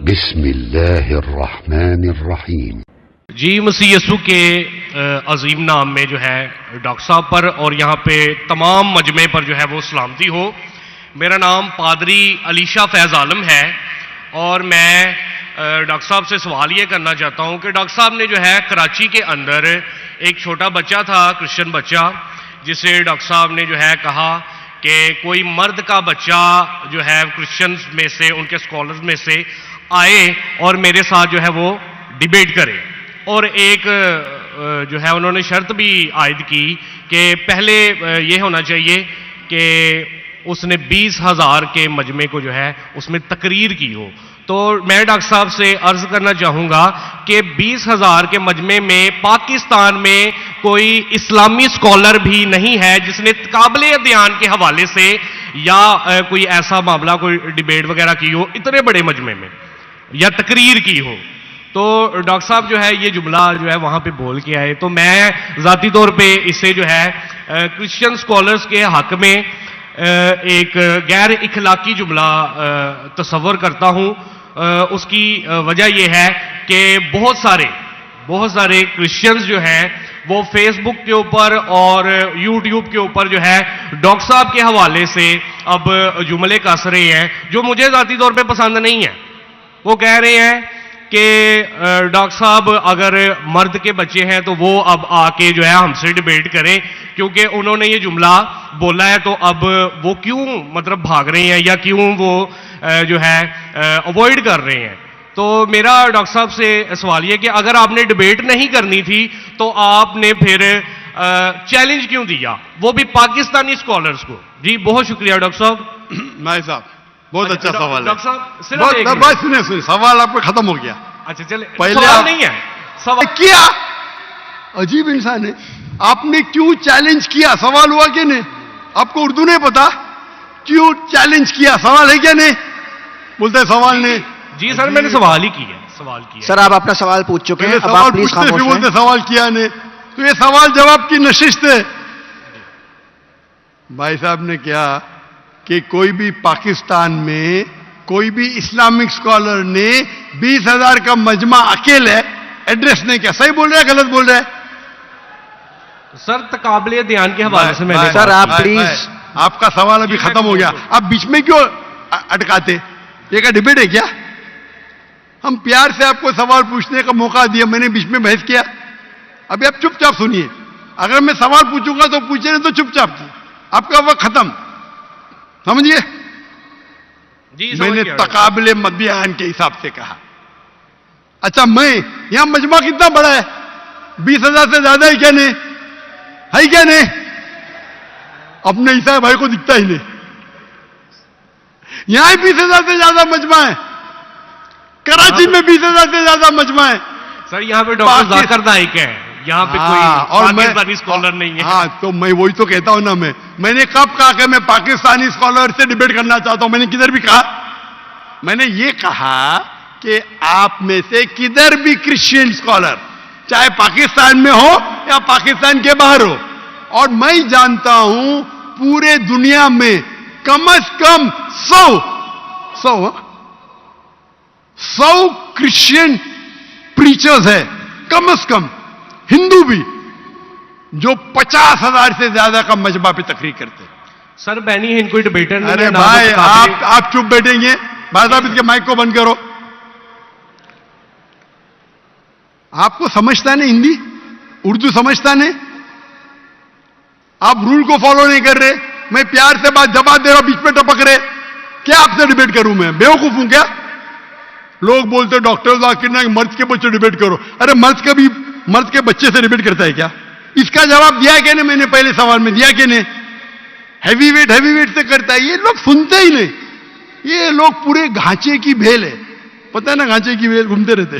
बिस्मिल्लाहिर्रहमानिर्रहीम। जी, मसीह यसू के अजीम नाम में जो है डॉक्टर साहब पर और यहाँ पे तमाम मजमे पर जो है वो सलामती हो। मेरा नाम पादरी अलीशा फैज़ आलम है और मैं डॉक्टर साहब से सवाल ये करना चाहता हूँ कि डॉक्टर साहब ने जो है कराची के अंदर एक छोटा बच्चा था, क्रिश्चियन बच्चा, जिसे डॉक्टर साहब ने जो है कहा कि कोई मर्द का बच्चा जो है क्रिश्चियंस में से, उनके स्कॉलर्स में से आए और मेरे साथ जो है वो डिबेट करे। और एक जो है उन्होंने शर्त भी आयद की कि पहले ये होना चाहिए कि उसने 20,000 के मजमे को जो है उसमें तकरीर की हो। तो मैं डॉक्टर साहब से अर्ज करना चाहूँगा कि 20,000 के मजमे में पाकिस्तान में कोई इस्लामी स्कॉलर भी नहीं है जिसने काबिल अध्ययन के हवाले से या कोई ऐसा मामला, कोई डिबेट वगैरह की हो इतने बड़े मजमे में या तकरीर की हो। तो डॉक्टर साहब जो है ये जुमला जो है वहाँ पे बोल के आए, तो मैं ज़ाती तौर पे इसे जो है क्रिश्चियन स्कॉलर्स के हक में एक गैर इखलाकी जुमला तस्वर करता हूँ। उसकी वजह यह है कि बहुत सारे क्रिश्चियंस जो हैं वो फेसबुक के ऊपर और यूट्यूब के ऊपर जो है डॉक्टर साहब के हवाले से अब जुमले कस रहे हैं जो मुझे ज़ाती तौर पे पसंद नहीं है। वो कह रहे हैं कि डॉक्टर साहब अगर मर्द के बच्चे हैं तो वो अब आके जो है हमसे डिबेट करें, क्योंकि उन्होंने ये जुमला बोला है, तो अब वो क्यों मतलब भाग रहे हैं या क्यों वो जो है अवॉइड कर रहे हैं। तो मेरा डॉक्टर साहब से सवाल ये कि अगर आपने डिबेट नहीं करनी थी तो आपने फिर चैलेंज क्यों दिया, वो भी पाकिस्तानी स्कॉलर्स को। जी बहुत शुक्रिया डॉक्टर साहब। नाई साहब बहुत अच्छा सवाल है। डॉक्टर साहब सुनिए सवाल आपका खत्म हो गया। अच्छा चले, पहले सवाल नहीं है, सवाल किया। अजीब इंसान है, आपने क्यों चैलेंज किया? सवाल हुआ कि नहीं? आपको उर्दू नहीं पता? क्यों चैलेंज किया? सवाल है क्या नहीं? बोलते सवाल नहीं। जी सर मैंने सवाल ही किया, सवाल किया। सर आप अपना सवाल पूछ चुके हैं, अब सवाल आप प्लीज खामोश बोलते रहें। सवाल किया नहीं, तो ये सवाल जवाब की नशिस्त है। भाई साहब ने क्या कि कोई भी पाकिस्तान में कोई भी इस्लामिक स्कॉलर ने 20,000 का मजमा अकेले एड्रेस नहीं किया। सही बोल रहे हैं गलत बोल रहे हैं? सर तकाबले ध्यान के हवाले से मैंने सर आप प्लीज, आपका सवाल अभी खत्म हो गया, आप बीच में क्यों अटकाते? ये क्या डिबेट है क्या? हम प्यार से आपको सवाल पूछने का मौका दिया, मैंने बीच में बहस किया? अभी आप चुपचाप सुनिए। अगर मैं सवाल पूछूंगा तो पूछे नहीं तो चुपचाप, आपका वक्त खत्म, समझिए। मैंने तकाबले मध्यान के हिसाब से कहा। अच्छा मैं यहां मजमा कितना बड़ा है? 20,000 से ज्यादा है क्या नहीं? है क्या नहीं? अपने ईसा भाई को दिखता ही नहीं। यहां 20,000 से ज्यादा मजमा है, कराची में 20,000 से ज्यादा मजमा है। सर यहाँ पे डॉक्टर जाकिर नाइक है, यहाँ पे कोई पाकिस्तानी स्कॉलर नहीं है। हाँ तो मैं वही तो कहता हूं ना, मैंने कब कहा कि मैं पाकिस्तानी स्कॉलर से डिबेट करना चाहता हूं? मैंने किधर भी कहा? मैंने ये कहा कि आप में से किधर भी क्रिश्चियन स्कॉलर, चाहे पाकिस्तान में हो या पाकिस्तान के बाहर हो, और मैं जानता हूं पूरे दुनिया में कम से कम 100 क्रिश्चियन प्रीचर्स है, कम से कम हिंदू भी, जो 50,000 से ज्यादा का मजमा पे तकरीर करते। सर बैनी है इनको डिबेटर। अरे भाई आप चुप बैठेंगे? भाई साहब इसके माइक को बंद करो। आपको समझता नहीं हिंदी, उर्दू समझता नहीं, आप रूल को फॉलो नहीं कर रहे। मैं प्यार से बात जवाब दे रहा हूं, बीच में टपक रहे। क्या आपसे डिबेट करूं? मैं बेवकूफ हूं क्या? लोग बोलते डॉक्टर जाकिर नाइक मर्द के बच्चे डिबेट करो। अरे मर्द के बच्चे से डिबेट करता है क्या? इसका जवाब दिया क्या नहीं? मैंने पहले सवाल में दिया कि नहीं? हैवी वेट से करता है। ये लोग सुनते ही नहीं। ये लोग पूरे घांचे की भेल है, पता है ना, घांचे की भेल घूमते रहते।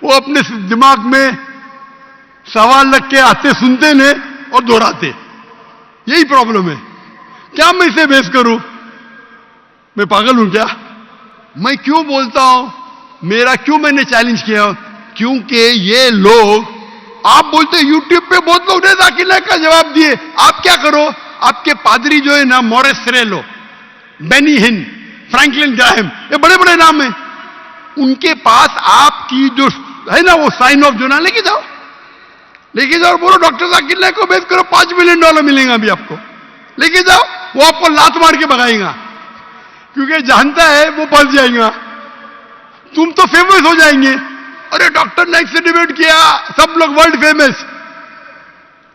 वो अपने दिमाग में सवाल रख के आते, सुनते नहीं और दोहराते। यही प्रॉब्लम है। क्या मैं इसे बहस करूं? मैं पागल हूं क्या? मैं क्यों बोलता हूं? क्यों मैंने चैलेंज किया? क्योंकि ये लोग, आप बोलते यूट्यूब पे बहुत लोग ने जाकिर नाइक का जवाब दिए। आप क्या करो? आपके पादरी जो है ना, मोरेस सिरेलो, बेनी हिन, फ्रैंकलिन ग्राहम, ये बड़े बड़े नाम हैं। उनके पास आपकी जो है ना वो साइन ऑफ जोना लेके जाओ, लेके जाओ, बोलो डॉक्टर जाकिर नाइक को भेज करो, $5 मिलियन मिलेगा अभी आपको, लेके जाओ। वो आपको लात मार के भगाएगा, क्योंकि जानता है वो फंस जाएगा, तुम तो फेमस हो जाएंगे। अरे डॉक्टर नाइक से डिबेट किया, सब लोग वर्ल्ड फेमस।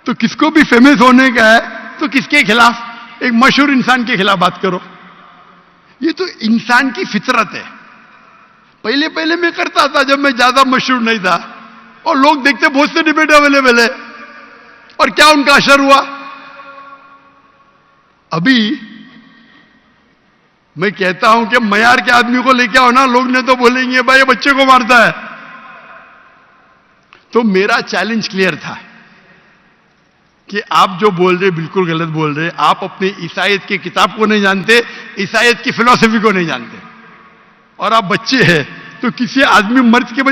तो किसको भी फेमस होने का है तो किसके खिलाफ? एक मशहूर इंसान के खिलाफ बात करो। ये तो इंसान की फितरत है। पहले पहले मैं करता था जब मैं ज्यादा मशहूर नहीं था, और लोग देखते बहुत से डिबेट अवेलेबल है, और क्या उनका असर हुआ? अभी मैं कहता हूं कि मयार के आदमी को लेके आओ ना, लोग ने तो बोलेंगे भाई ये बच्चे को मारता है। तो मेरा चैलेंज क्लियर था कि आप जो बोल रहे बिल्कुल गलत बोल रहे। आप अपने ईसाईयत की किताब को नहीं जानते, ईसाईयत की फिलॉसफी को नहीं जानते, और आप बच्चे हैं। तो किसी आदमी मर्द को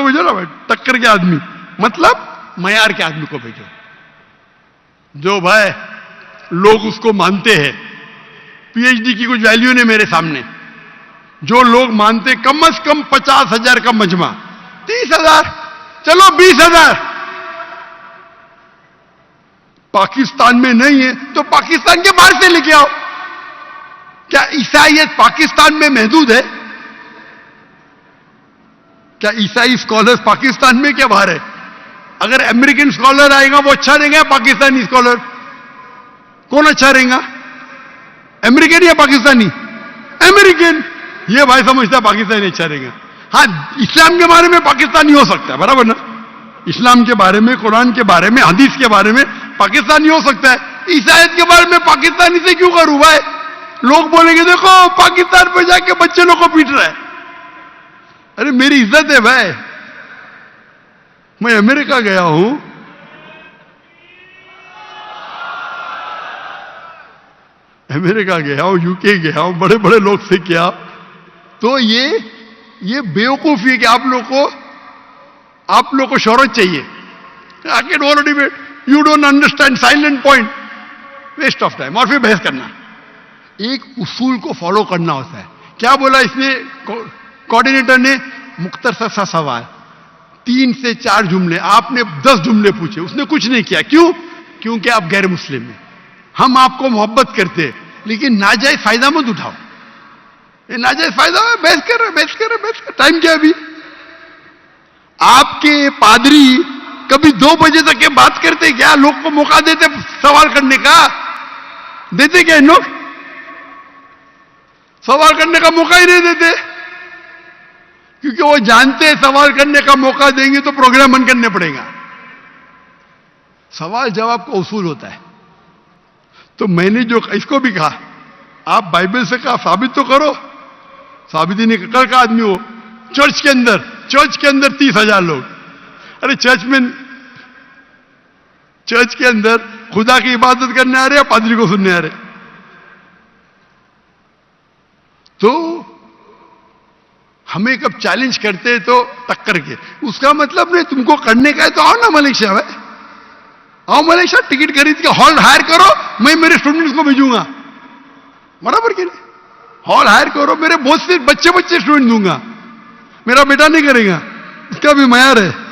भेजो ना भाई, टक्कर के आदमी, मतलब मयार के आदमी को भेजो, जो भाई लोग उसको मानते हैं। पीएचडी की कुछ वैल्यू नहीं मेरे सामने। जो लोग मानते कम से कम 50,000 का मजमा, 30,000, चलो 20,000। पाकिस्तान में नहीं है तो पाकिस्तान के बाहर से लेके आओ। क्या ईसाईयत पाकिस्तान में महदूद है? क्या ईसाई स्कॉलर्स पाकिस्तान में क्या बाहर है? अगर अमेरिकन स्कॉलर आएगा वो अच्छा रहेगा, पाकिस्तानी स्कॉलर कौन अच्छा रहेगा? अमेरिकन या पाकिस्तानी? अमेरिकन। ये भाई समझता है पाकिस्तानी अच्छा रहेगा। हाँ, इस्लाम के बारे में पाकिस्तानी हो सकता है, बराबर ना? इस्लाम के बारे में, कुरान के बारे में, हदीस के बारे में पाकिस्तानी हो सकता है। ईसाईयत के बारे में पाकिस्तानी से क्यों करूं भाई? लोग बोलेंगे देखो पाकिस्तान पे जाके बच्चे लोग को पीट रहा है। अरे मेरी इज्जत है भाई, मैं अमेरिका गया हूं, अमेरिका गया हूं, यूके गया हूं, बड़े बड़े लोग से किया। तो ये बेवकूफी है कि आप लोग को शोहरत चाहिए। आके don't debate, you don't understand, silent point, waste of time, और फिर बहस करना। एक उसूल को फॉलो करना होता है। क्या बोला इसने कोऑर्डिनेटर ने? मुख्तसर सा सवाल, 3 से 4 जुमले, आपने 10 जुमले पूछे, उसने कुछ नहीं किया। क्यों? क्योंकि आप गैर मुस्लिम हैं। हम आपको मोहब्बत करते हैं, लेकिन नाजायज फायदा मत उठाओ। ये नाजायज फायदा है, बहस कर। टाइम क्या अभी? आपके पादरी कभी 2 बजे तक के बात करते क्या? लोग को मौका देते सवाल करने का? देते क्या इन लोग? सवाल करने का मौका ही नहीं देते, क्योंकि वो जानते हैं सवाल करने का मौका देंगे तो प्रोग्राम बंद करने पड़ेगा। सवाल जवाब का उसूल होता है। तो मैंने जो इसको भी कहा, आप बाइबल से कहा साबित तो करो। साबित ही नहीं कर का आदमी हो। चर्च के अंदर 30,000 लोग। अरे चर्च के अंदर खुदा की इबादत करने आ रहे हैं, पादरी को सुनने आ रहे? तो हमें कब चैलेंज करते हैं तो टक्कर के, उसका मतलब नहीं तुमको करने का है तो आओ ना मलेशिया में, आओ मलेशिया, टिकट खरीद के हॉल हायर करो, मैं मेरे स्टूडेंट्स को भेजूंगा, बराबर के नहीं? हॉल हायर करो, मेरे बहुत से बच्चे स्टूडेंट दूंगा, मेरा बेटा नहीं करेगा, इसका भी मयार है।